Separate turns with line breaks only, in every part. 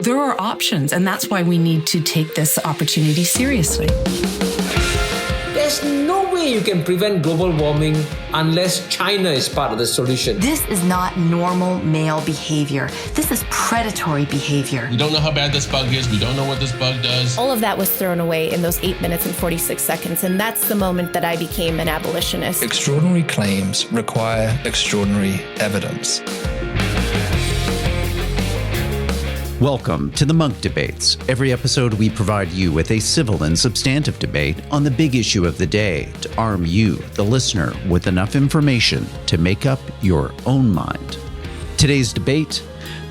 There are options, and that's why we need to take this opportunity seriously.
There's no way you can prevent global warming unless China is part of the solution.
This is not normal male behavior. This is predatory behavior.
We don't know how bad this bug is. We don't know what this bug does.
All of that was thrown away in those 8 minutes and 46 seconds, and that's the moment that I became an abolitionist.
Extraordinary claims require extraordinary evidence.
Welcome to the Munk Debates. Every episode we provide you with a civil and substantive debate on the big issue of the day to arm you, the listener, with enough information to make up your own mind. Today's debate: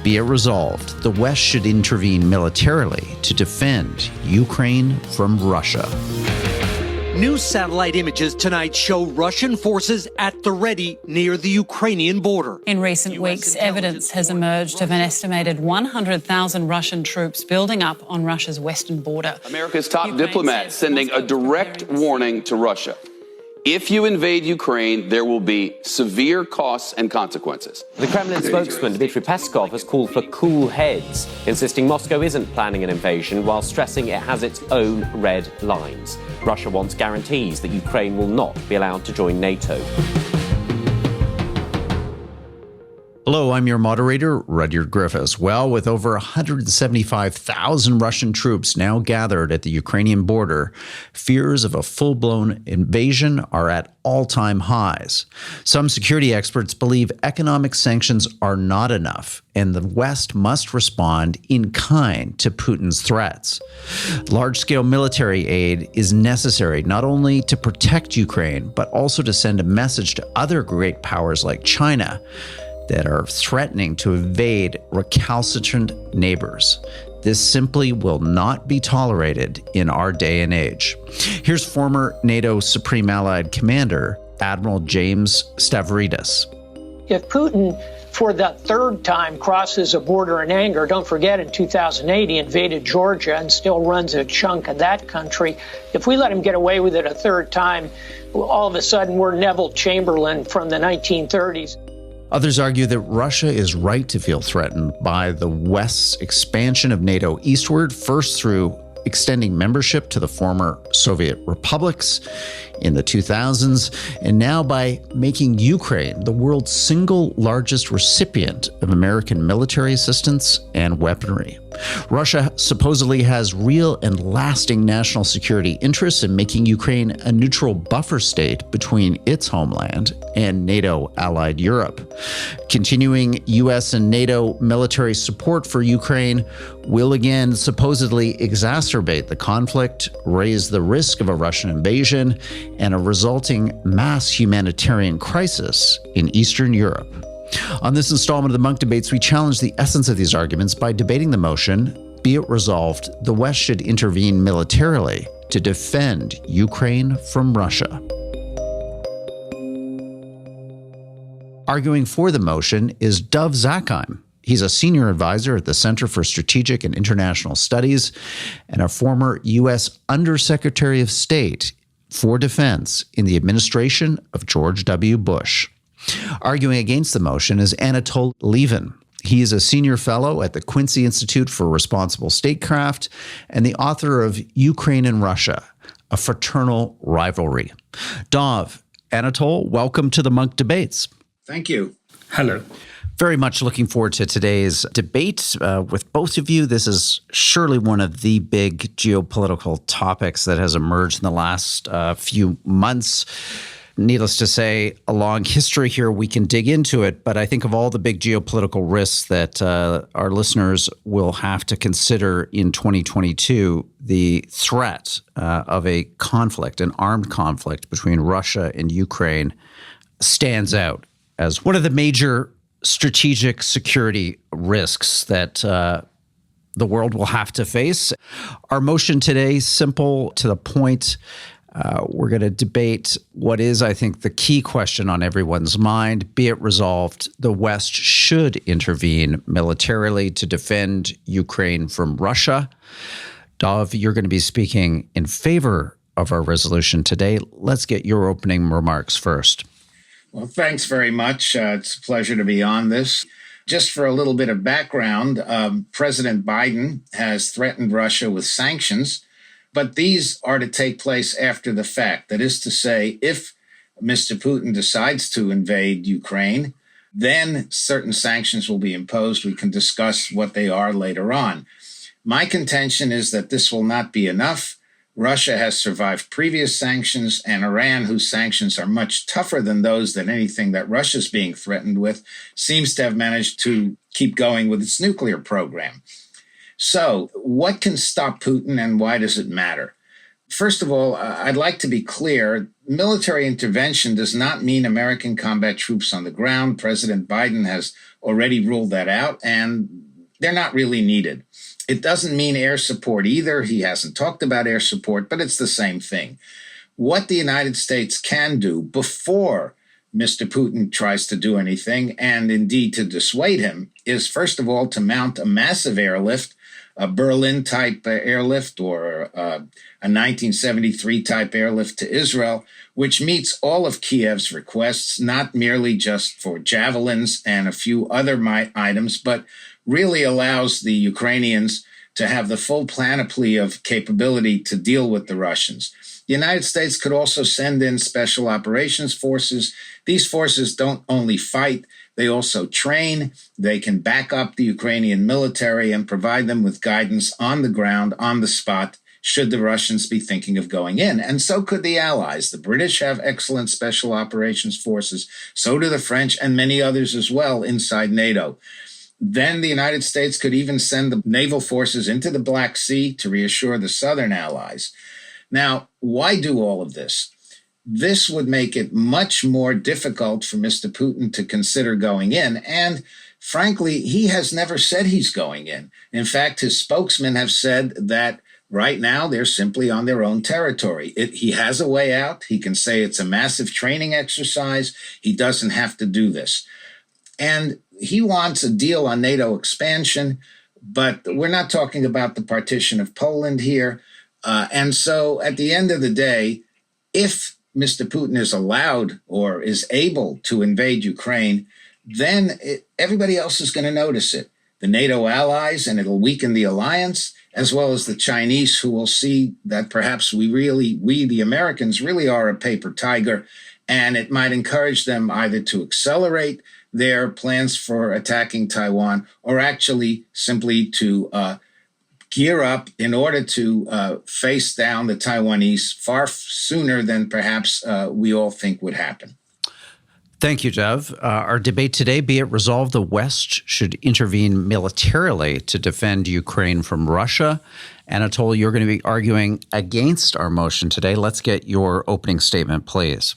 be it resolved, the West should intervene militarily to defend Ukraine from Russia.
New satellite images tonight show Russian forces at the ready near the Ukrainian border.
In recent weeks, evidence has emerged of an estimated 100,000 Russian troops building up on Russia's western border.
America's top diplomat sending a direct warning to Russia. If you invade Ukraine, there will be severe costs and consequences.
The Kremlin spokesman Dmitry Peskov has called for cool heads, insisting Moscow isn't planning an invasion while stressing it has its own red lines. Russia wants guarantees that Ukraine will not be allowed to join NATO.
Hello, I'm your moderator, Rudyard Griffiths. Well, with over 175,000 Russian troops now gathered at the Ukrainian border, fears of a full-blown invasion are at all-time highs. Some security experts believe economic sanctions are not enough, and the West must respond in kind to Putin's threats. Large-scale military aid is necessary not only to protect Ukraine, but also to send a message to other great powers like China that are threatening to invade recalcitrant neighbors. This simply will not be tolerated in our day and age. Here's former NATO Supreme Allied Commander, Admiral James Stavridis.
If Putin, for the third time, crosses a border in anger, don't forget in 2008 he invaded Georgia and still runs a chunk of that country. If we let him get away with it a third time, all of a sudden we're Neville Chamberlain from the 1930s.
Others argue that Russia is right to feel threatened by the West's expansion of NATO eastward, first through extending membership to the former Soviet republics in the 2000s, and now by making Ukraine the world's single largest recipient of American military assistance and weaponry. Russia supposedly has real and lasting national security interests in making Ukraine a neutral buffer state between its homeland and NATO-allied Europe. Continuing U.S. and NATO military support for Ukraine will again supposedly exacerbate the conflict, raise the risk of a Russian invasion, and a resulting mass humanitarian crisis in Eastern Europe. On this installment of the Munk Debates, we challenge the essence of these arguments by debating the motion, be it resolved, the West should intervene militarily to defend Ukraine from Russia. Arguing for the motion is Dov Zakheim. He's a senior advisor at the Center for Strategic and International Studies and a former U.S. Undersecretary of State for Defense in the administration of George W. Bush. Arguing against the motion is Anatol Lieven. He is a senior fellow at the Quincy Institute for Responsible Statecraft and the author of Ukraine and Russia, A Fraternal Rivalry. Dov, Anatol, welcome to the Munk Debates.
Thank you.
Hello.
Very much looking forward to today's debate with both of you. This is surely one of the big geopolitical topics that has emerged in the last few months. Needless to say, a long history here, we can dig into it, but I think of all the big geopolitical risks that our listeners will have to consider in 2022, the threat of a conflict, an armed conflict between Russia and Ukraine stands out as one of the major strategic security risks that the world will have to face. Our motion today, simple, to the point. We're going to debate what is, I think, the key question on everyone's mind. Be it resolved, the West should intervene militarily to defend Ukraine from Russia. Dov, you're going to be speaking in favor of our resolution today. Let's get your opening remarks first.
Well, thanks very much. It's a pleasure to be on this. Just for a little bit of background, President Biden has threatened Russia with sanctions, but these are to take place after the fact. That is to say, if Mr. Putin decides to invade Ukraine, then certain sanctions will be imposed. We can discuss what they are later on. My contention is that this will not be enough. Russia has survived previous sanctions, and Iran, whose sanctions are much tougher than those that anything that Russia's being threatened with, seems to have managed to keep going with its nuclear program. So what can stop Putin, and why does it matter? First of all, I'd like to be clear. Military intervention does not mean American combat troops on the ground. President Biden has already ruled that out, and they're not really needed. It doesn't mean air support either. He hasn't talked about air support, but it's the same thing. What the United States can do before Mr. Putin tries to do anything, and indeed to dissuade him, is first of all to mount a massive airlift, a Berlin-type airlift or a 1973 type airlift to Israel, which meets all of Kiev's requests, not merely just for javelins and a few other items, but really allows the Ukrainians to have the full panoply of capability to deal with the Russians. The United States could also send in special operations forces. These forces don't only fight, they also train. They can back up the Ukrainian military and provide them with guidance on the ground, on the spot, should the Russians be thinking of going in. And so could the Allies. The British have excellent special operations forces. So do the French and many others as well inside NATO. Then the United States could even send the naval forces into the Black Sea to reassure the Southern allies. Now, why do all of this? This would make it much more difficult for Mr. Putin to consider going in. And frankly, he has never said he's going in. In fact, his spokesmen have said that right now they're simply on their own territory. He has a way out. He can say it's a massive training exercise. He doesn't have to do this. And he wants a deal on NATO expansion, but we're not talking about the partition of Poland here. And so at the end of the day, if Mr. Putin is allowed or is able to invade Ukraine, then everybody else is going to notice it. The NATO allies, and it'll weaken the alliance, as well as the Chinese, who will see that perhaps we, the Americans, really are a paper tiger, and it might encourage them either to accelerate their plans for attacking Taiwan or actually simply to gear up in order to face down the Taiwanese far sooner than perhaps we all think would happen.
Thank you, Dev. Our debate today, be it resolved, the West should intervene militarily to defend Ukraine from Russia. Anatol, you're going to be arguing against our motion today. Let's get your opening statement, please.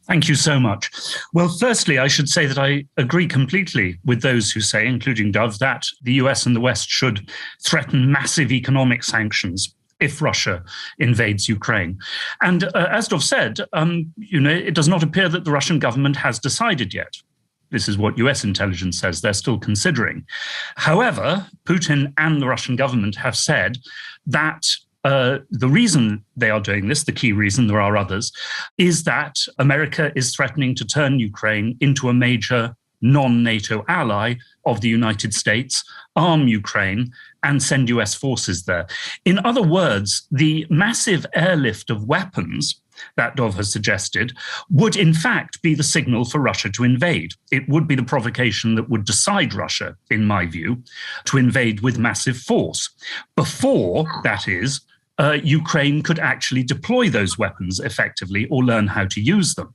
Thank you so much. Well, firstly, I should say that I agree completely with those who say, including Dove, that the US and the West should threaten massive economic sanctions if Russia invades Ukraine. And as Dov said, it does not appear that the Russian government has decided yet. This is what US intelligence says they're still considering. However, Putin and the Russian government have said that the reason they are doing this, the key reason, there are others, is that America is threatening to turn Ukraine into a major non-NATO ally of the United States, arm Ukraine, and send US forces there. In other words, the massive airlift of weapons that Dov has suggested would in fact be the signal for Russia to invade. It would be the provocation that would decide Russia, in my view, to invade with massive force. Before, that is, Ukraine could actually deploy those weapons effectively or learn how to use them.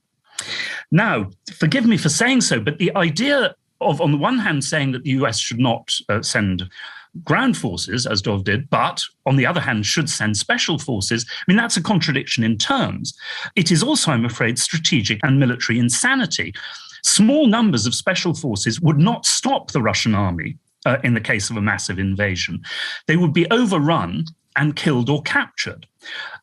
Now, forgive me for saying so, but the idea of, on the one hand, saying that the US should not send ground forces, as Dov did, but on the other hand, should send special forces, I mean, that's a contradiction in terms. It is also, I'm afraid, strategic and military insanity. Small numbers of special forces would not stop the Russian army in the case of a massive invasion. They would be overrun and killed or captured.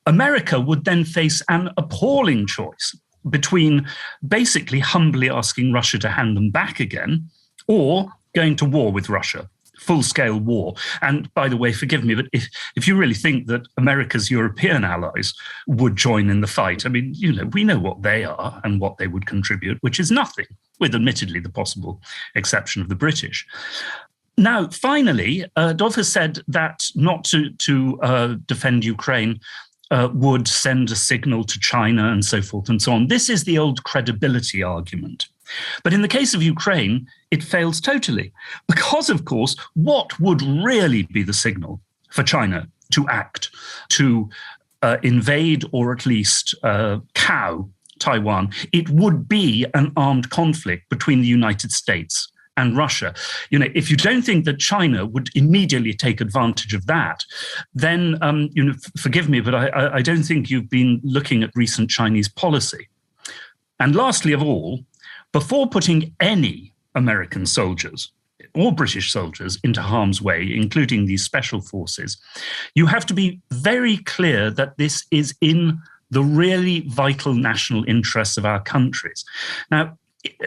America would then face an appalling choice between basically humbly asking Russia to hand them back again or going to war with Russia, full-scale war. And by the way, forgive me, but if you really think that America's European allies would join in the fight, I mean, we know what they are and what they would contribute, which is nothing. with admittedly the possible exception of the British. Now, finally, Dov has said that not to defend Ukraine would send a signal to China and so forth and so on. This is the old credibility argument. But in the case of Ukraine, it fails totally. Because, of course, what would really be the signal for China to act, to invade or at least cow Taiwan? It would be an armed conflict between the United States and Russia. If you don't think that China would immediately take advantage of that, then, forgive me, but I don't think you've been looking at recent Chinese policy. And lastly of all, before putting any American soldiers or British soldiers into harm's way, including these special forces, you have to be very clear that this is in the really vital national interests of our countries. Now,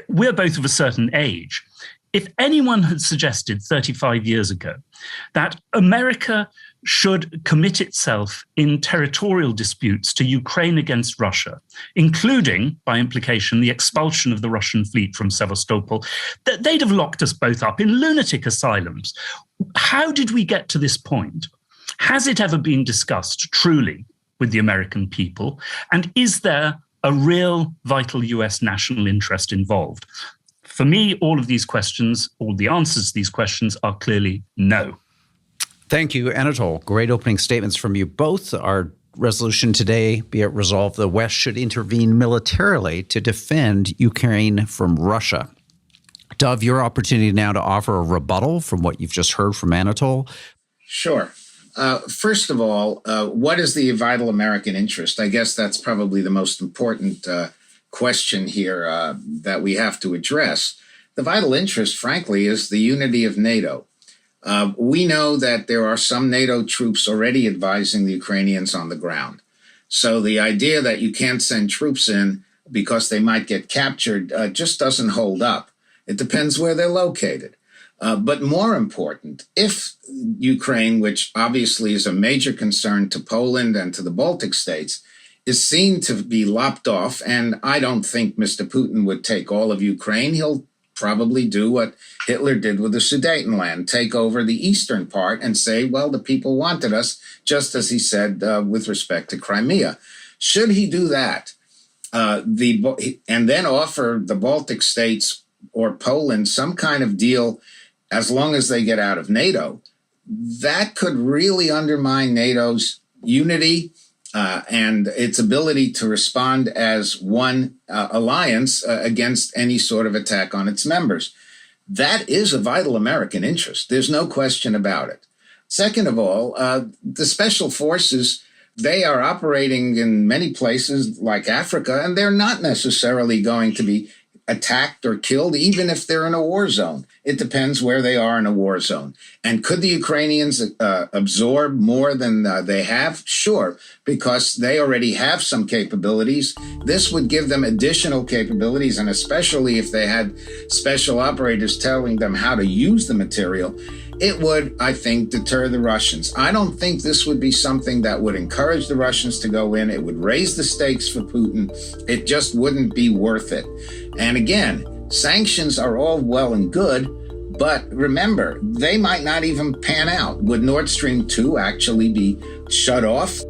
we're both of a certain age. If anyone had suggested 35 years ago that America should commit itself in territorial disputes to Ukraine against Russia, including, by implication, the expulsion of the Russian fleet from Sevastopol, they'd have locked us both up in lunatic asylums. How did we get to this point? Has it ever been discussed truly with the American people? And is there a real vital US national interest involved? For me, all of these questions, all the answers to these questions are clearly no.
Thank you, Anatol. Great opening statements from you both. Our resolution today, be it resolved, the West should intervene militarily to defend Ukraine from Russia. Dov, your opportunity now to offer a rebuttal from what you've just heard from Anatol.
Sure. First of all, what is the vital American interest? I guess that's probably the most important question here that we have to address. The vital interest, frankly, is the unity of NATO. We know that there are some NATO troops already advising the Ukrainians on the ground. So the idea that you can't send troops in because they might get captured just doesn't hold up. It depends where they're located. But more important, if Ukraine, which obviously is a major concern to Poland and to the Baltic states, is seen to be lopped off, and I don't think Mr. Putin would take all of Ukraine. He'll probably do what Hitler did with the Sudetenland, take over the eastern part and say, well, the people wanted us, just as he said with respect to Crimea. Should he do that, and then offer the Baltic states or Poland some kind of deal as long as they get out of NATO, that could really undermine NATO's unity and its ability to respond as one alliance against any sort of attack on its members. That is a vital American interest. There's no question about it. Second of all, the special forces, they are operating in many places like Africa, and they're not necessarily going to be attacked or killed, even if they're in a war zone. It depends where they are in a war zone. And could the Ukrainians absorb more than they have? Sure, because they already have some capabilities. This would give them additional capabilities, and especially if they had special operators telling them how to use the material, it would, I think, deter the Russians. I don't think this would be something that would encourage the Russians to go in. It would raise the stakes for Putin. It just wouldn't be worth it. And again, sanctions are all well and good, but remember, they might not even pan out. Would Nord Stream 2 actually be shut off?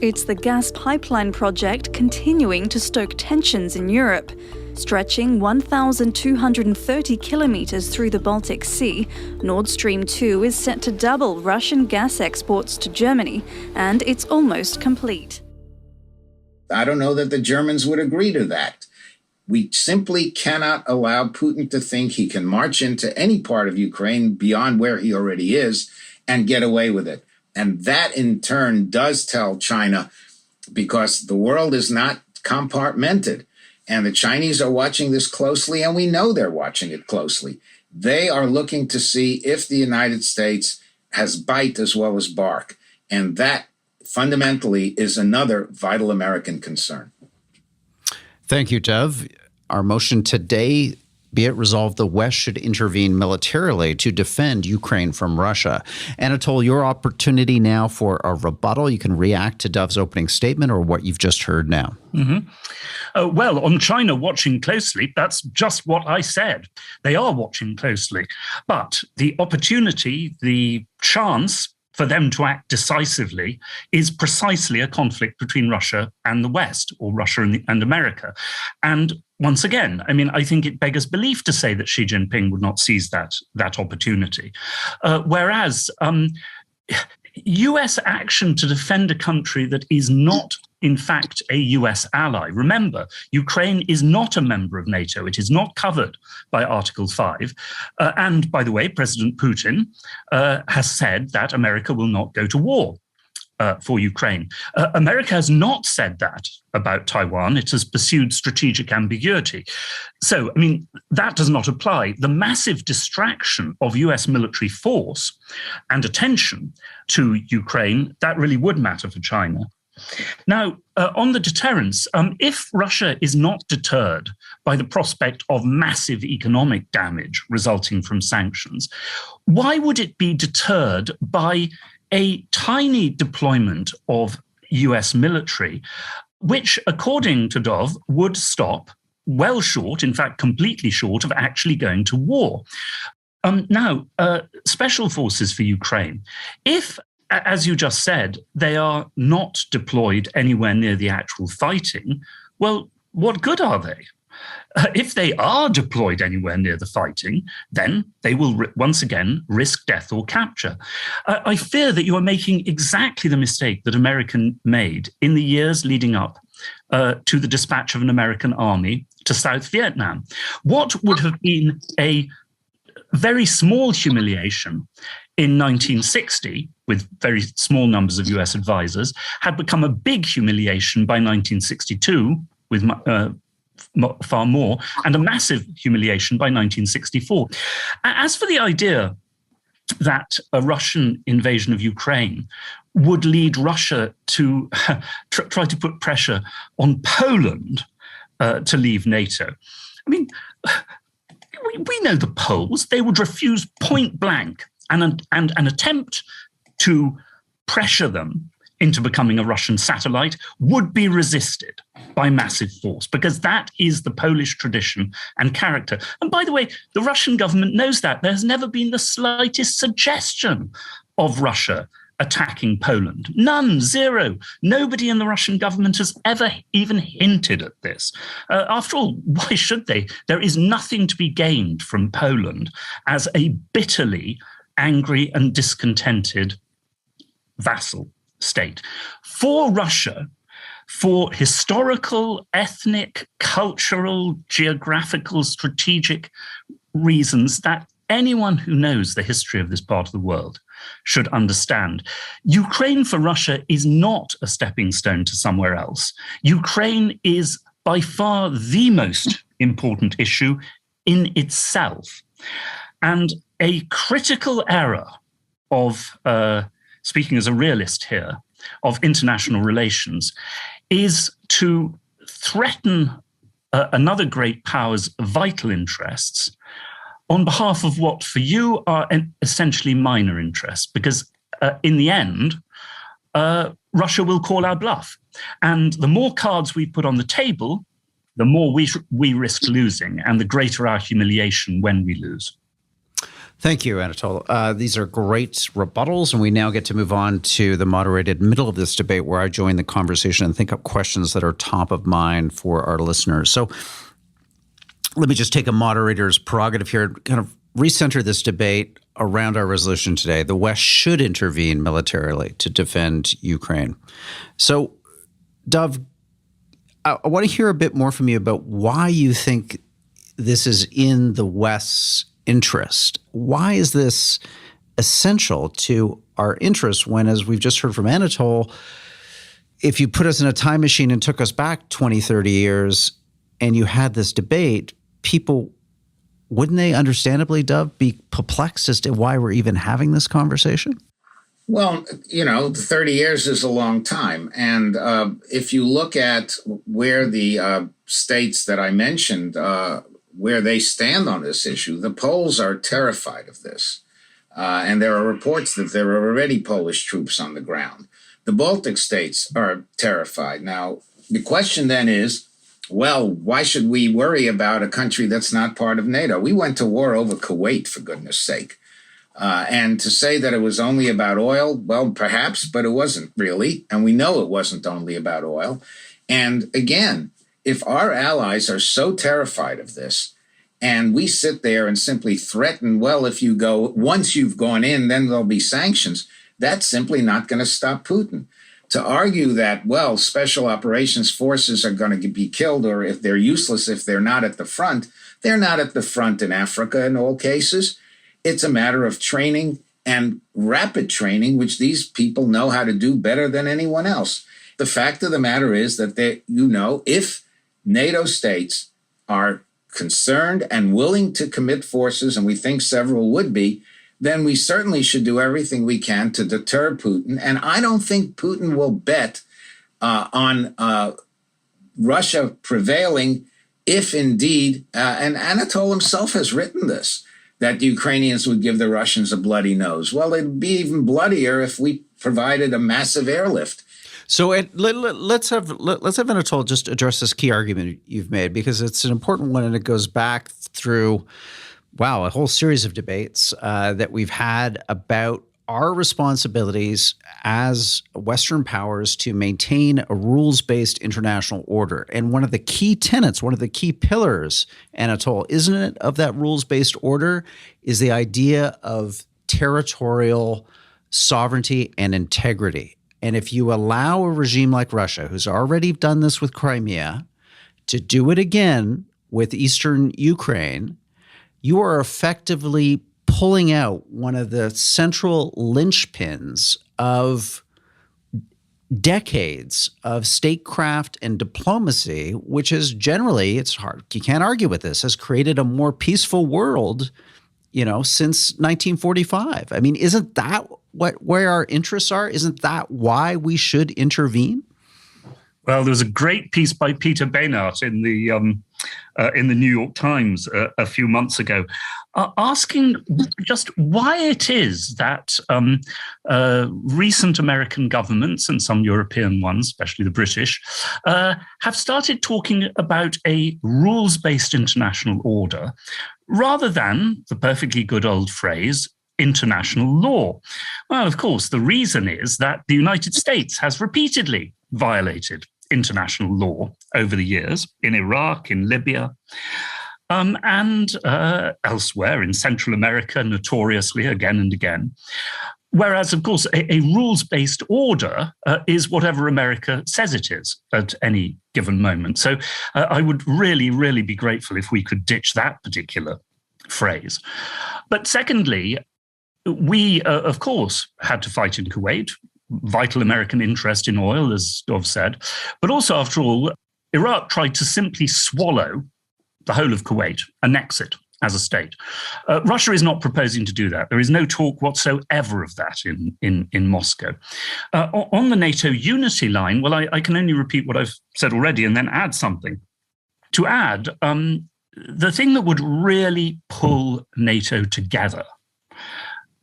It's the gas pipeline project continuing to stoke tensions in Europe. Stretching 1,230 kilometers through the Baltic Sea, Nord Stream 2 is set to double Russian gas exports to Germany, and it's almost complete.
I don't know that the Germans would agree to that. We simply cannot allow Putin to think he can march into any part of Ukraine beyond where he already is and get away with it. And that, in turn, does tell China, because the world is not compartmented. And the Chinese are watching this closely, and we know they're watching it closely. They are looking to see if the United States has bite as well as bark. And that fundamentally is another vital American concern.
Thank you, Dev. Our motion today, Be it resolved, the West should intervene militarily to defend Ukraine from Russia. Anatol, your opportunity now for a rebuttal. You can react to Dove's opening statement or what you've just heard now.
Well, on China watching closely, that's just what I said. They are watching closely. But the opportunity, the chance for them to act decisively is precisely a conflict between Russia and the West, or Russia and America. And once again, I mean, I think it beggars belief to say that Xi Jinping would not seize that opportunity. Whereas US action to defend a country that is not, in fact, a US ally. Remember, Ukraine is not a member of NATO. It is not covered by Article 5. And by the way, President Putin has said that America will not go to war for Ukraine. America has not said that about Taiwan. It has pursued strategic ambiguity. So, I mean, that does not apply. The massive distraction of US military force and attention to Ukraine, that really would matter for China. Now, on the deterrence, if Russia is not deterred by the prospect of massive economic damage resulting from sanctions, why would it be deterred by a tiny deployment of US military, which, according to Dov, would stop well short, in fact, completely short of actually going to war? Now, special forces for Ukraine. If, as you just said, they are not deployed anywhere near the actual fighting, well, what good are they? If they are deployed anywhere near the fighting, then they will once again risk death or capture. I fear that you are making exactly the mistake that America made in the years leading up to the dispatch of an American army to South Vietnam. What would have been a very small humiliation in 1960, with very small numbers of US advisors, had become a big humiliation by 1962, with far more, and a massive humiliation by 1964. As for the idea that a Russian invasion of Ukraine would lead Russia to try to put pressure on Poland to leave NATO, I mean, we know the Poles. They would refuse point blank and an attempt to pressure them into becoming a Russian satellite would be resisted by massive force, because that is the Polish tradition and character. And by the way, the Russian government knows that. There has never been the slightest suggestion of Russia attacking Poland. None, zero. Nobody in the Russian government has ever even hinted at this. After all, why should they? There is nothing to be gained from Poland as a bitterly angry and discontented vassal state. For Russia, for historical, ethnic, cultural, geographical, strategic reasons that anyone who knows the history of this part of the world should understand, Ukraine for Russia is not a stepping stone to somewhere else. Ukraine is by far the most important issue in itself. And a critical error of speaking as a realist here, of international relations, is to threaten another great power's vital interests on behalf of what for you are essentially minor interests, because in the end, Russia will call our bluff. And the more cards we put on the table, the more we risk losing, and the greater our humiliation when we lose.
Thank you, Anatol. These are great rebuttals, and we now get to move on to the moderated middle of this debate, where I join the conversation and think up questions that are top of mind for our listeners. So let me just take a moderator's prerogative here, kind of recenter this debate around our resolution today. The West should intervene militarily to defend Ukraine. So, Dov, I want to hear a bit more from you about why you think this is in the West's interest. Why is this essential to our interests when, as we've just heard from Anatol, if you put us in a time machine and took us back 20, 30 years and you had this debate, people, wouldn't they understandably, Dov, be perplexed as to why we're even having this conversation?
Well, 30 years is a long time. And if you look at where the states that I mentioned where they stand on this issue. The Poles are terrified of this. And there are reports that there are already Polish troops on the ground. The Baltic states are terrified. Now, the question then is, well, why should we worry about a country that's not part of NATO? We went to war over Kuwait, for goodness sake. And to say that it was only about oil, well, perhaps, but it wasn't really. And we know it wasn't only about oil. And again, if our allies are so terrified of this, and we sit there and simply threaten, well, if you go, once you've gone in, then there'll be sanctions, that's simply not going to stop Putin. To argue that, well, special operations forces are going to be killed, or if they're useless if they're not at the front, they're not at the front in Africa in all cases. It's a matter of training and rapid training, which these people know how to do better than anyone else. The fact of the matter is that if NATO states are concerned and willing to commit forces, and we think several would be, then we certainly should do everything we can to deter Putin. And I don't think Putin will bet on Russia prevailing if indeed, and Anatol himself has written this, that the Ukrainians would give the Russians a bloody nose. Well, it'd be even bloodier if we provided a massive airlift.
So let's have Anatol just address this key argument you've made, because it's an important one, and it goes back through, a whole series of debates that we've had about our responsibilities as Western powers to maintain a rules-based international order. And one of the key tenets, one of the key pillars, Anatol, isn't it, of that rules-based order is the idea of territorial sovereignty and integrity. And if you allow a regime like Russia, who's already done this with Crimea, to do it again with eastern Ukraine, you are effectively pulling out one of the central linchpins of decades of statecraft and diplomacy, which is generally, it's hard, you can't argue with this, has created a more peaceful world, since 1945. I mean, isn't that where our interests are? Isn't that why we should intervene?
Well, there was a great piece by Peter Behnart in the New York Times a few months ago, asking just why it is that recent American governments and some European ones, especially the British, have started talking about a rules-based international order rather than the perfectly good old phrase, international law. Well, of course, the reason is that the United States has repeatedly violated international law over the years in Iraq, in Libya, and elsewhere in Central America, notoriously again and again. Whereas, of course, a rules-based order is whatever America says it is at any given moment. So I would really, really be grateful if we could ditch that particular phrase. But secondly, we, of course, had to fight in Kuwait, vital American interest in oil, as Dov said. But also, after all, Iraq tried to simply swallow the whole of Kuwait, annex it as a state. Russia is not proposing to do that. There is no talk whatsoever of that in Moscow. On the NATO unity line, well, I can only repeat what I've said already and then add something. To add, the thing that would really pull NATO together,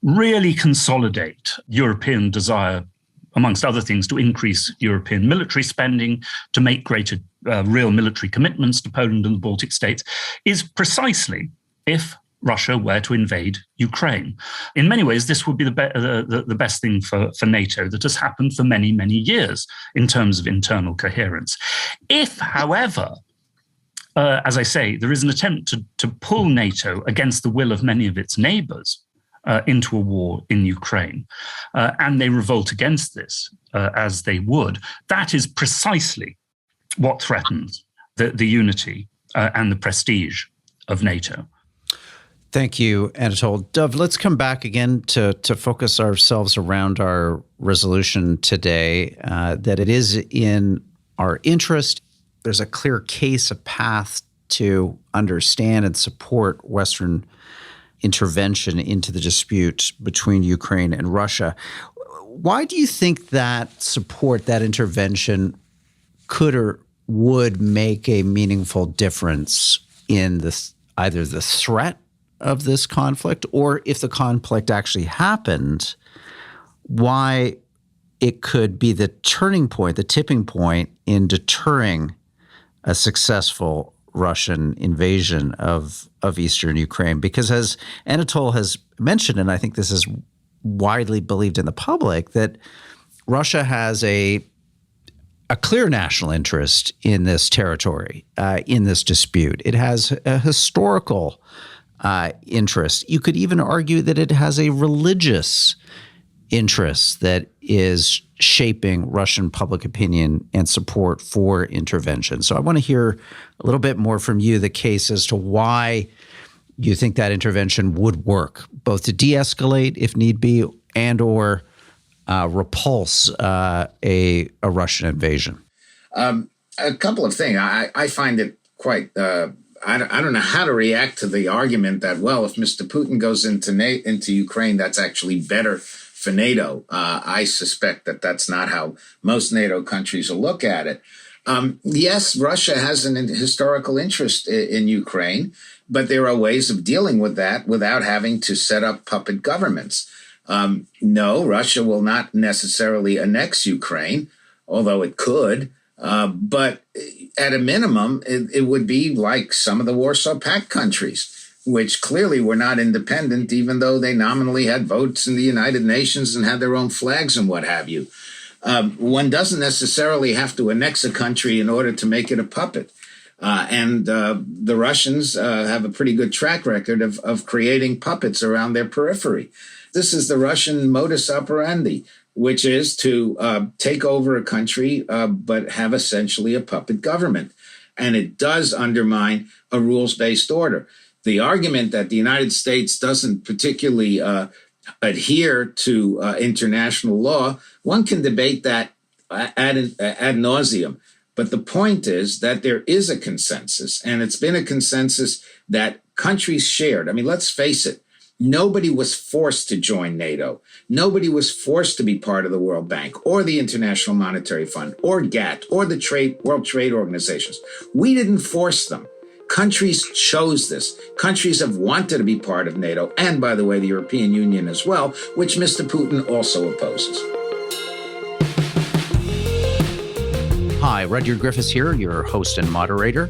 really consolidate European desire, amongst other things, to increase European military spending, to make greater real military commitments to Poland and the Baltic states, is precisely if Russia were to invade Ukraine. In many ways, this would be the best thing for NATO that has happened for many, many years in terms of internal coherence. If, however, as I say, there is an attempt to pull NATO against the will of many of its neighbors into a war in Ukraine, and they revolt against this, as they would, that is precisely what threatens the unity and the prestige of NATO.
Thank you, Anatol. Dov, let's come back again to focus ourselves around our resolution today, that it is in our interest. There's a clear case, a path to understand and support Western intervention into the dispute between Ukraine and Russia. Why do you think that support, that intervention could or would make a meaningful difference in the either the threat of this conflict, or if the conflict actually happened, why it could be the turning point, the tipping point in deterring a successful Russian invasion of eastern Ukraine. Because as Anatol has mentioned, and I think this is widely believed in the public, that Russia has a clear national interest in this territory, in this dispute. It has a historical interest. You could even argue that it has a religious interest that is shaping Russian public opinion and support for intervention. So I want to hear a little bit more from you, the case as to why you think that intervention would work, both to de-escalate if need be and or repulse a Russian invasion.
A couple of things. I find it quite I don't know how to react to the argument that, well, if Mr. Putin goes into Ukraine, that's actually better for NATO. I suspect that that's not how most NATO countries will look at it. Yes, Russia has an historical interest in Ukraine, but there are ways of dealing with that without having to set up puppet governments. No, Russia will not necessarily annex Ukraine, although it could. But at a minimum, it would be like some of the Warsaw Pact countries, which clearly were not independent, even though they nominally had votes in the United Nations and had their own flags and what have you. One doesn't necessarily have to annex a country in order to make it a puppet. And the Russians have a pretty good track record of creating puppets around their periphery. This is the Russian modus operandi, which is to take over a country, but have essentially a puppet government. And it does undermine a rules-based order. The argument that the United States doesn't particularly adhere to international law, one can debate that ad nauseum. But the point is that there is a consensus, and it's been a consensus that countries shared. I mean, let's face it. Nobody was forced to join NATO. Nobody was forced to be part of the World Bank or the International Monetary Fund or GATT or the World Trade Organizations. We didn't force them. Countries chose this. Countries have wanted to be part of NATO and, by the way, the European Union as well, which Mr. Putin also opposes.
Hi, Rudyard Griffiths here, your host and moderator.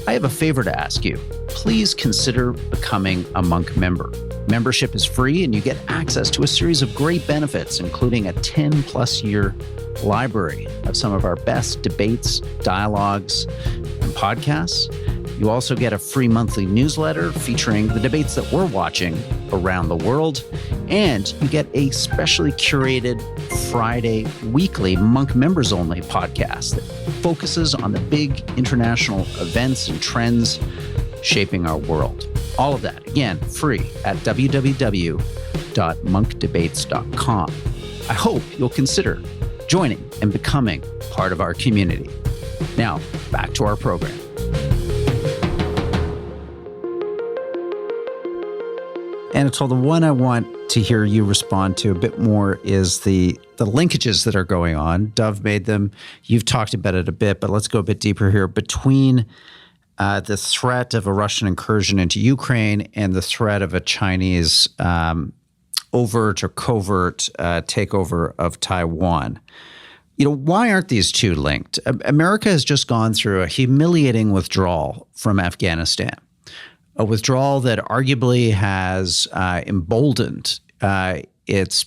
I have a favor to ask you. Please consider becoming a Munk member. Membership is free, and you get access to a series of great benefits, including a 10-plus year library of some of our best debates, dialogues, and podcasts. You also get a free monthly newsletter featuring the debates that we're watching around the world, and you get a specially curated Friday weekly Munk members-only podcast that focuses on the big international events and trends shaping our world. All of that, again, free at www.monkdebates.com. I hope you'll consider joining and becoming part of our community. Now, back to our program. Anatol, the one I want to hear you respond to a bit more is the linkages that are going on. Dov made them. You've talked about it a bit, but let's go a bit deeper here. Between the threat of a Russian incursion into Ukraine and the threat of a Chinese overt or covert takeover of Taiwan. Why aren't these two linked? America has just gone through a humiliating withdrawal from Afghanistan, a withdrawal that arguably has emboldened its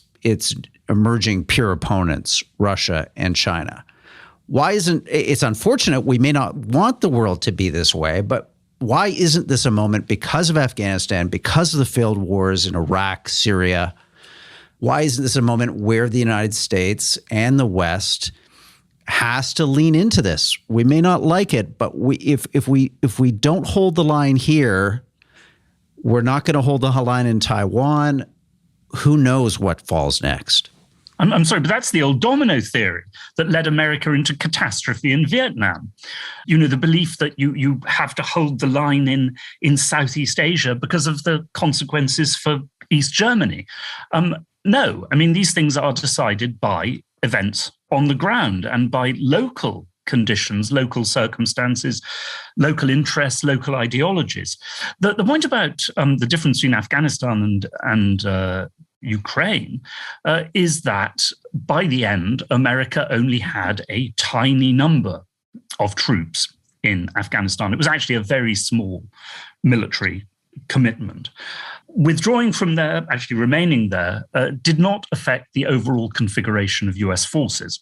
emerging peer opponents, Russia and China. Why isn't it's unfortunate we may not want the world to be this way, but why isn't this a moment because of Afghanistan, because of the failed wars in Iraq, Syria? Why isn't this a moment where the United States and the West has to lean into this? We may not like it, but if we don't hold the line here, we're not going to hold the line in Taiwan. Who knows what falls next?
I'm sorry, but that's the old domino theory that led America into catastrophe in Vietnam. The belief that you have to hold the line in Southeast Asia because of the consequences for East Germany. No, I mean, these things are decided by events on the ground and by local conditions, local circumstances, local interests, local ideologies. The point about the difference between Afghanistan and Ukraine is that by the end, America only had a tiny number of troops in Afghanistan. It was actually a very small military commitment. Withdrawing from there, actually remaining there, did not affect the overall configuration of US forces.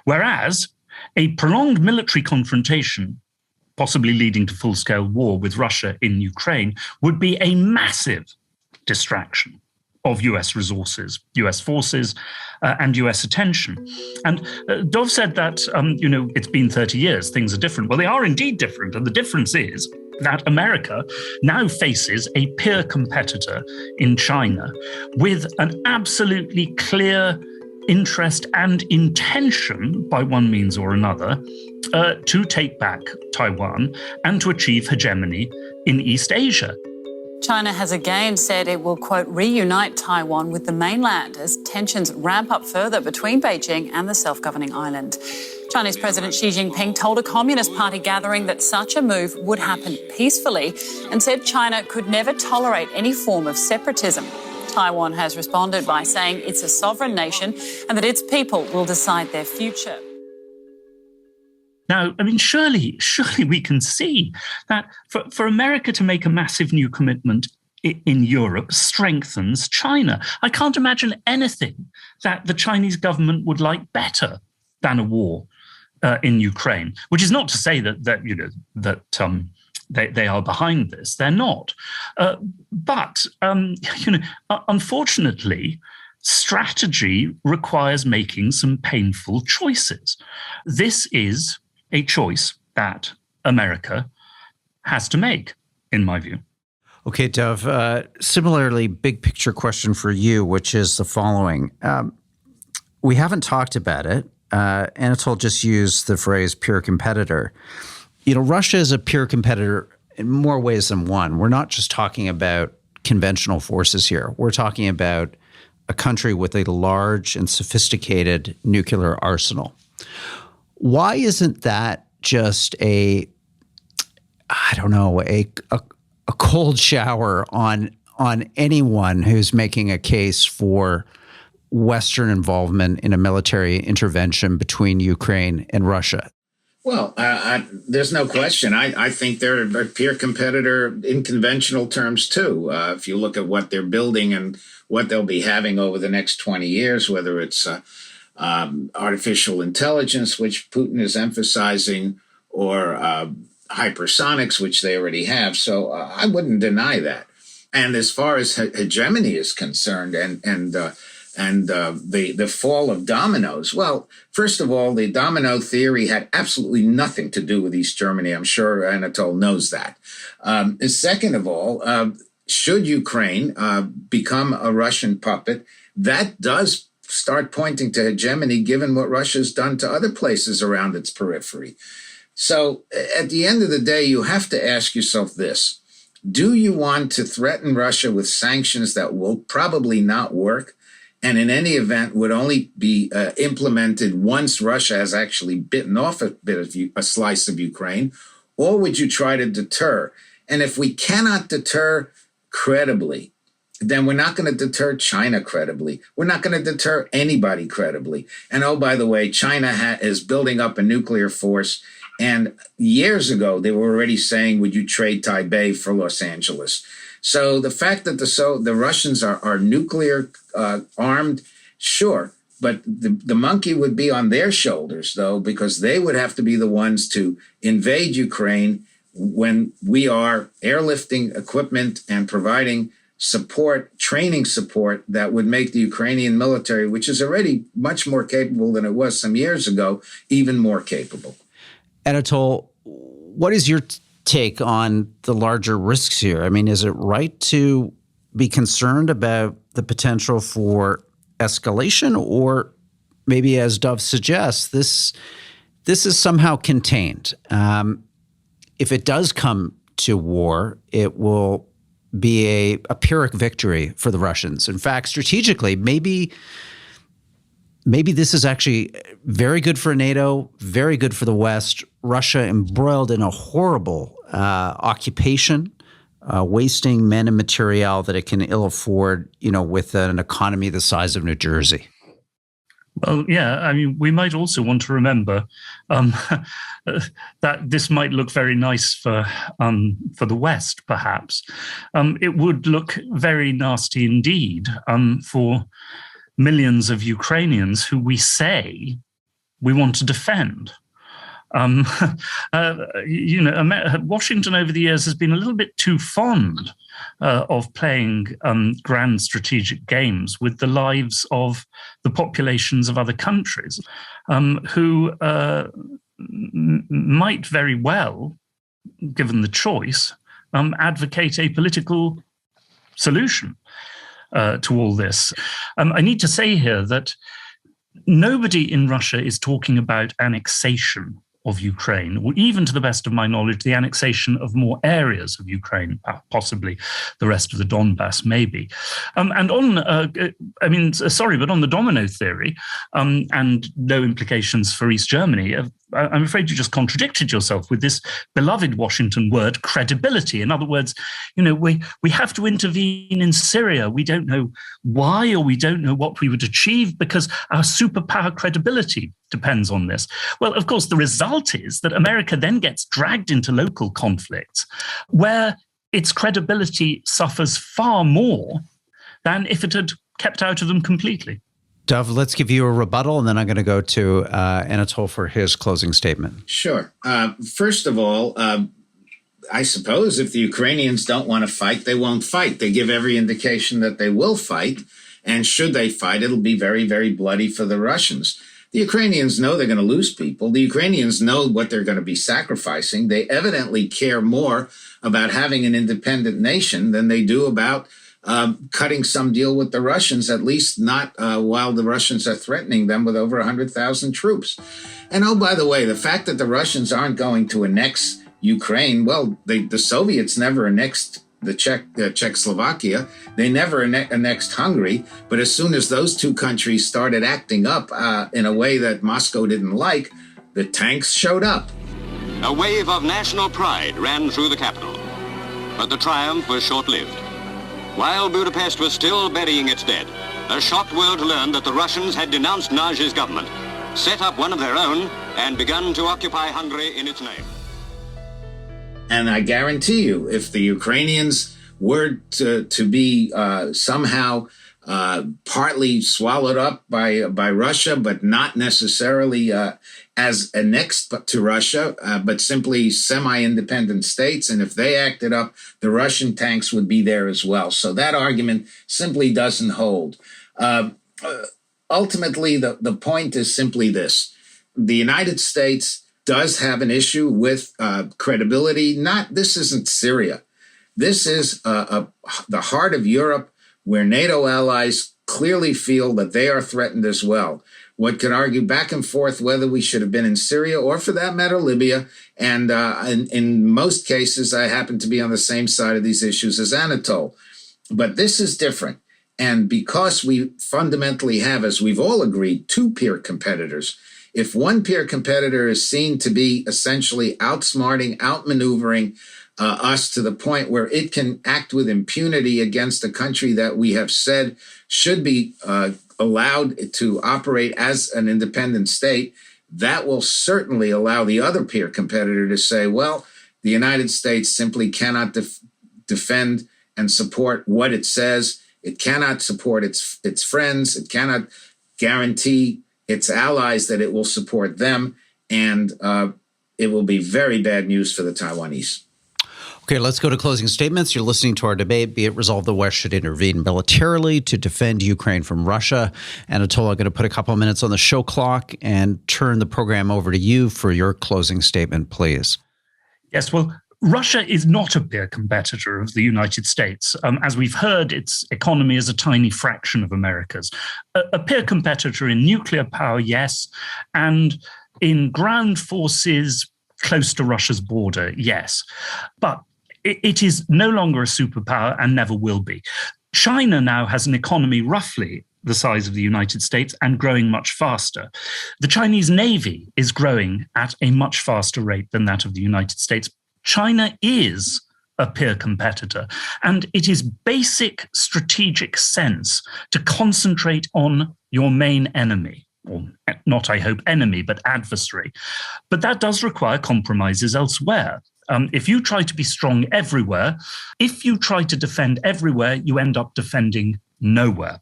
Whereas a prolonged military confrontation, possibly leading to full-scale war with Russia in Ukraine, would be a massive distraction of US resources, US forces, and US attention. And Dov said that, it's been 30 years, things are different. Well, they are indeed different. And the difference is that America now faces a peer competitor in China with an absolutely clear interest and intention, by one means or another, to take back Taiwan and to achieve hegemony in East Asia.
China has again said it will, quote, reunite Taiwan with the mainland as tensions ramp up further between Beijing and the self-governing island. Chinese President Xi Jinping told a Communist Party gathering that such a move would happen peacefully and said China could never tolerate any form of separatism. Taiwan has responded by saying it's a sovereign nation and that its people will decide their future.
Now, surely we can see that for America to make a massive new commitment in Europe strengthens China. I can't imagine anything that the Chinese government would like better than a war in Ukraine, which is not to say that they are behind this. They're not. But unfortunately, strategy requires making some painful choices. This is a choice that America has to make, in my view.
Okay, Dov, similarly, big picture question for you, which is the following. We haven't talked about it. Anatol just used the phrase peer competitor. Russia is a peer competitor in more ways than one. We're not just talking about conventional forces here. We're talking about a country with a large and sophisticated nuclear arsenal. Why isn't that just a cold shower on anyone who's making a case for Western involvement in a military intervention between Ukraine and Russia?
Well, there's no question. I think they're a peer competitor in conventional terms, too. If you look at what they're building and what they'll be having over the next 20 years, whether it's artificial intelligence, which Putin is emphasizing, or hypersonics, which they already have. So I wouldn't deny that. And as far as hegemony is concerned and the fall of dominoes, well, first of all, the domino theory had absolutely nothing to do with East Germany. I'm sure Anatol knows that. Second of all, should Ukraine become a Russian puppet, that does start pointing to hegemony, given what Russia's done to other places around its periphery. So at the end of the day, you have to ask yourself this. Do you want to threaten Russia with sanctions that will probably not work, and in any event would only be implemented once Russia has actually bitten off a slice of Ukraine? Or would you try to deter? And if we cannot deter credibly, then we're not going to deter China credibly. We're not going to deter anybody credibly. And oh, by the way, China is building up a nuclear force. And years ago, they were already saying, would you trade Taipei for Los Angeles? So the fact that the Russians are nuclear armed, sure. But the monkey would be on their shoulders, though, because they would have to be the ones to invade Ukraine when we are airlifting equipment and providing support, training support that would make the Ukrainian military, which is already much more capable than it was some years ago, even more capable.
Anatol, what is your take on the larger risks here? I mean, is it right to be concerned about the potential for escalation, or maybe, as Dov suggests, this is somehow contained? If it does come to war, it will be a Pyrrhic victory for the Russians. In fact, strategically, maybe maybe this is actually very good for NATO, very good for the West. Russia embroiled in a horrible occupation, wasting men and material that it can ill afford, with an economy the size of New Jersey.
Well, yeah, I mean, we might also want to remember that this might look very nice for the West, perhaps. It would look very nasty indeed for millions of Ukrainians who we say we want to defend. Washington over the years has been a little bit too fond of playing grand strategic games with the lives of the populations of other countries who might very well, given the choice, advocate a political solution to all this. I need to say here that nobody in Russia is talking about annexation of Ukraine, or even to the best of my knowledge, the annexation of more areas of Ukraine, possibly the rest of the Donbass, maybe. And on, but on the domino theory, and no implications for East Germany, I'm afraid you just contradicted yourself with this beloved Washington word, credibility. In other words, we have to intervene in Syria. We don't know why, or we don't know what we would achieve because our superpower credibility depends on this. Well, of course, the result is that America then gets dragged into local conflicts where its credibility suffers far more than if it had kept out of them completely.
Dov, let's give you a rebuttal, and then I'm going to go to Anatol for his closing statement.
Sure. First of all, I suppose if the Ukrainians don't want to fight, they won't fight. They give every indication that they will fight, and should they fight, it'll be very, very bloody for the Russians. The Ukrainians know they're going to lose people. The Ukrainians know what they're going to be sacrificing. They evidently care more about having an independent nation than they do about cutting some deal with the Russians, at least not while the Russians are threatening them with over 100,000 troops. And oh, by the way, the fact that the Russians aren't going to annex Ukraine, well, the Soviets never annexed the Czechoslovakia. They never annexed Hungary. But as soon as those two countries started acting up in a way that Moscow didn't like, the tanks showed up.
A wave of national pride ran through the capital. But the triumph was short-lived. While Budapest was still burying its dead, a shocked world learned that the Russians had denounced Naji's government, set up one of their own, and begun to occupy Hungary in its name.
And I guarantee you, if the Ukrainians were to be somehow partly swallowed up by Russia, but not necessarily as annexed to Russia, but simply semi-independent states, and if they acted up, the Russian tanks would be there as well. So that argument simply doesn't hold. Ultimately, the point is simply this. The United States does have an issue with credibility. This isn't Syria. This is the heart of Europe, where NATO allies clearly feel that they are threatened as well. One could argue back and forth whether we should have been in Syria or, for that matter, Libya. And in most cases, I happen to be on the same side of these issues as Anatol. But this is different. And because we fundamentally have, as we've all agreed, two peer competitors, if one peer competitor is seen to be essentially outsmarting, outmaneuvering us to the point where it can act with impunity against a country that we have said should be allowed to operate as an independent state, that will certainly allow the other peer competitor to say, well, the United States simply cannot defend and support what it says. It cannot support its friends. It cannot guarantee its allies that it will support them, and it will be very bad news for the Taiwanese.
Okay, let's go to closing statements. You're listening to our debate. Be it resolved the West should intervene militarily to defend Ukraine from Russia. Anatol, I'm going to put a couple of minutes on the show clock and turn the program over to you for your closing statement, please.
Yes, well, Russia is not a peer competitor of the United States. As we've heard, its economy is a tiny fraction of America's. A peer competitor in nuclear power, yes, and in ground forces close to Russia's border, yes. But it is no longer a superpower and never will be. China now has an economy roughly the size of the United States and growing much faster. The Chinese Navy is growing at a much faster rate than that of the United States. China is a peer competitor, and it is basic strategic sense to concentrate on your main enemy, or not, I hope, enemy, but adversary. But that does require compromises elsewhere. If you try to be strong everywhere, if you try to defend everywhere, you end up defending nowhere,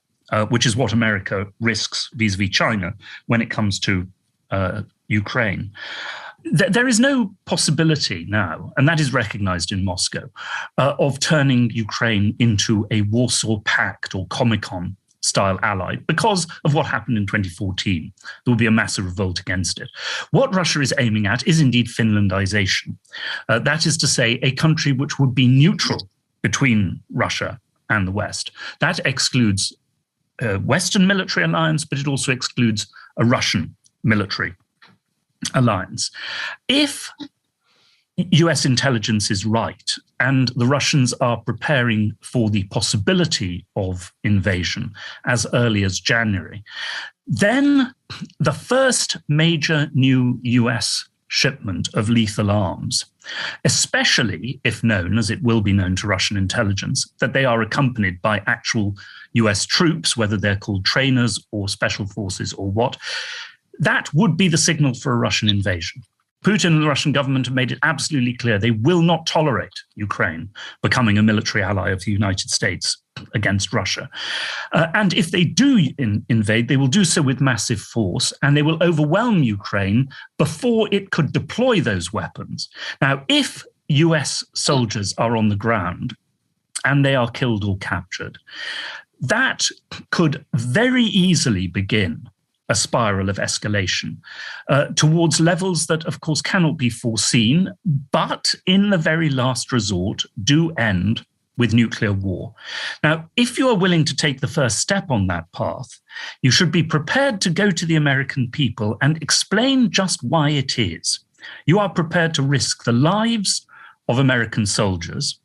which is what America risks vis-a-vis China when it comes to Ukraine. There is no possibility now, and that is recognized in Moscow, of turning Ukraine into a Warsaw Pact or Comecon style ally because of what happened in 2014. There will be a massive revolt against it. What Russia is aiming at is indeed Finlandization. That is to say, a country which would be neutral between Russia and the West. That excludes a Western military alliance, but it also excludes a Russian military alliance. If US intelligence is right, and the Russians are preparing for the possibility of invasion as early as January, then the first major new US shipment of lethal arms, especially if known, as it will be known to Russian intelligence, that they are accompanied by actual US troops, whether they're called trainers or special forces or what, that would be the signal for a Russian invasion. Putin and the Russian government have made it absolutely clear they will not tolerate Ukraine becoming a military ally of the United States against Russia. And if they do invade, they will do so with massive force, and they will overwhelm Ukraine before it could deploy those weapons. Now, if US soldiers are on the ground and they are killed or captured, that could very easily begin a spiral of escalation towards levels that, of course, cannot be foreseen, but in the very last resort do end with nuclear war. Now, if you are willing to take the first step on that path, you should be prepared to go to the American people and explain just why it is. You are prepared to risk the lives of American soldiers,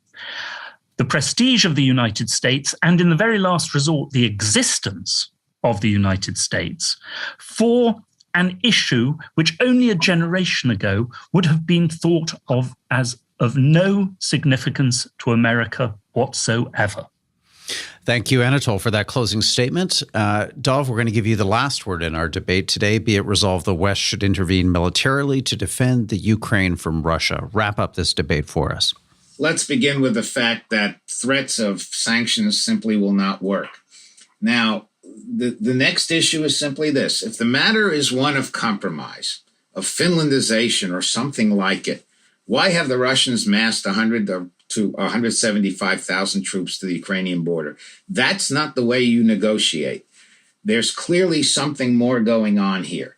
the prestige of the United States, and in the very last resort, the existence of the United States for an issue which only a generation ago would have been thought of as of no significance to America whatsoever.
Thank you, Anatol, for that closing statement. Dov, we're going to give you the last word in our debate today. Be it resolved the West should intervene militarily to defend the Ukraine from Russia. Wrap up this debate for us.
Let's begin with the fact that threats of sanctions simply will not work. Now, the next issue is simply this. If the matter is one of compromise, of Finlandization or something like it, why have the Russians massed 100 to 175,000 troops to the Ukrainian border? That's not the way you negotiate. There's clearly something more going on here.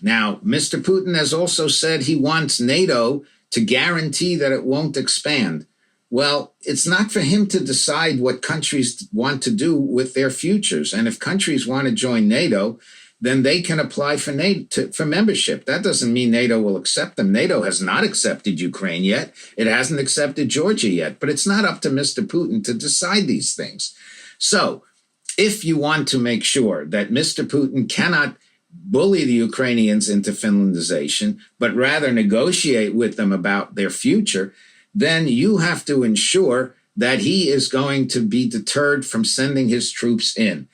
Now, Mr. Putin has also said he wants NATO to guarantee that it won't expand. Well, it's not for him to decide what countries want to do with their futures. And if countries want to join NATO, then they can apply for membership. That doesn't mean NATO will accept them. NATO has not accepted Ukraine yet. It hasn't accepted Georgia yet. But it's not up to Mr. Putin to decide these things. So if you want to make sure that Mr. Putin cannot bully the Ukrainians into Finlandization, but rather negotiate with them about their future, then you have to ensure that he is going to be deterred from sending his troops in.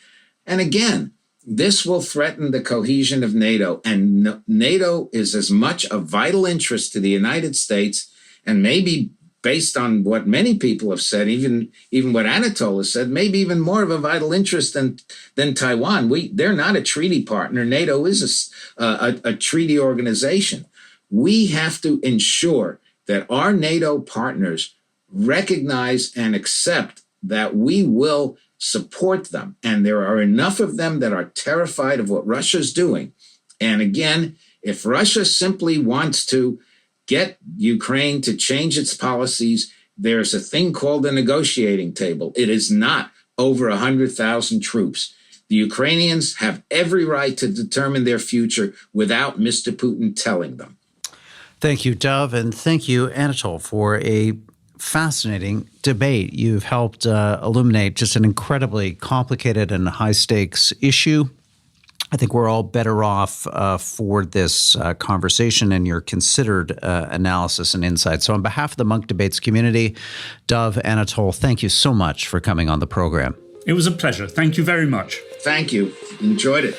And again, this will threaten the cohesion of NATO. And NATO is as much a vital interest to the United States, and maybe based on what many people have said, even what Anatol has said, maybe even more of a vital interest than Taiwan. They're not a treaty partner. NATO is a treaty organization. We have to ensure that our NATO partners recognize and accept that we will support them. And there are enough of them that are terrified of what Russia's doing. And again, if Russia simply wants to get Ukraine to change its policies, there's a thing called the negotiating table. It is not over 100,000 troops. The Ukrainians have every right to determine their future without Mr. Putin telling them.
Thank you, Dov, and thank you, Anatol, for a fascinating debate. You've helped illuminate just an incredibly complicated and high-stakes issue. I think we're all better off for this conversation and your considered analysis and insight. So on behalf of the Munk Debates community, Dov, Anatol, thank you so much for coming on the program.
It was a pleasure. Thank you very much.
Thank you. Enjoyed it.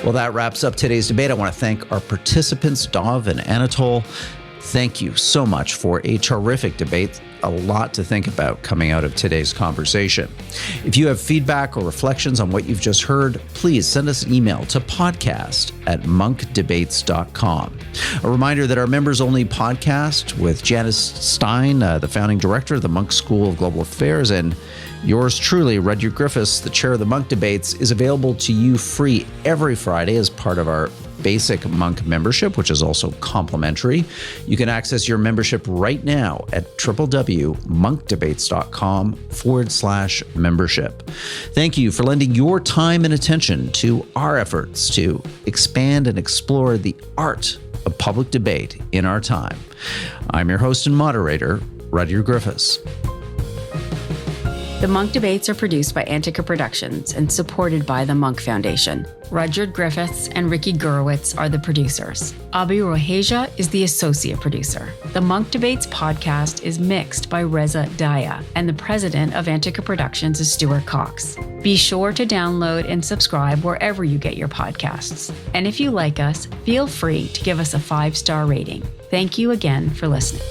Well, that wraps up today's debate. I want to thank our participants, Dov and Anatol. Thank you so much for a terrific debate. A lot to think about coming out of today's conversation. If you have feedback or reflections on what you've just heard, please send us an email to podcast@munkdebates.com. A reminder that our members-only podcast with Janice Stein, the founding director of the Munk School of Global Affairs, and yours truly, Rudyard Griffiths, the chair of the Munk Debates, is available to you free every Friday as part of our basic Munk membership, which is also complimentary. You can access your membership right now at www.munkdebates.com/membership. Thank you for lending your time and attention to our efforts to expand and explore the art of public debate in our time. I'm your host and moderator, Rudyard Griffiths.
The Munk Debates are produced by Antica Productions and supported by the Munk Foundation. Rudyard Griffiths and Ricky Gurwitz are the producers. Abi Roheja is the associate producer. The Munk Debates podcast is mixed by Reza Daya, and the president of Antica Productions is Stuart Cox. Be sure to download and subscribe wherever you get your podcasts. And if you like us, feel free to give us a 5-star rating. Thank you again for listening.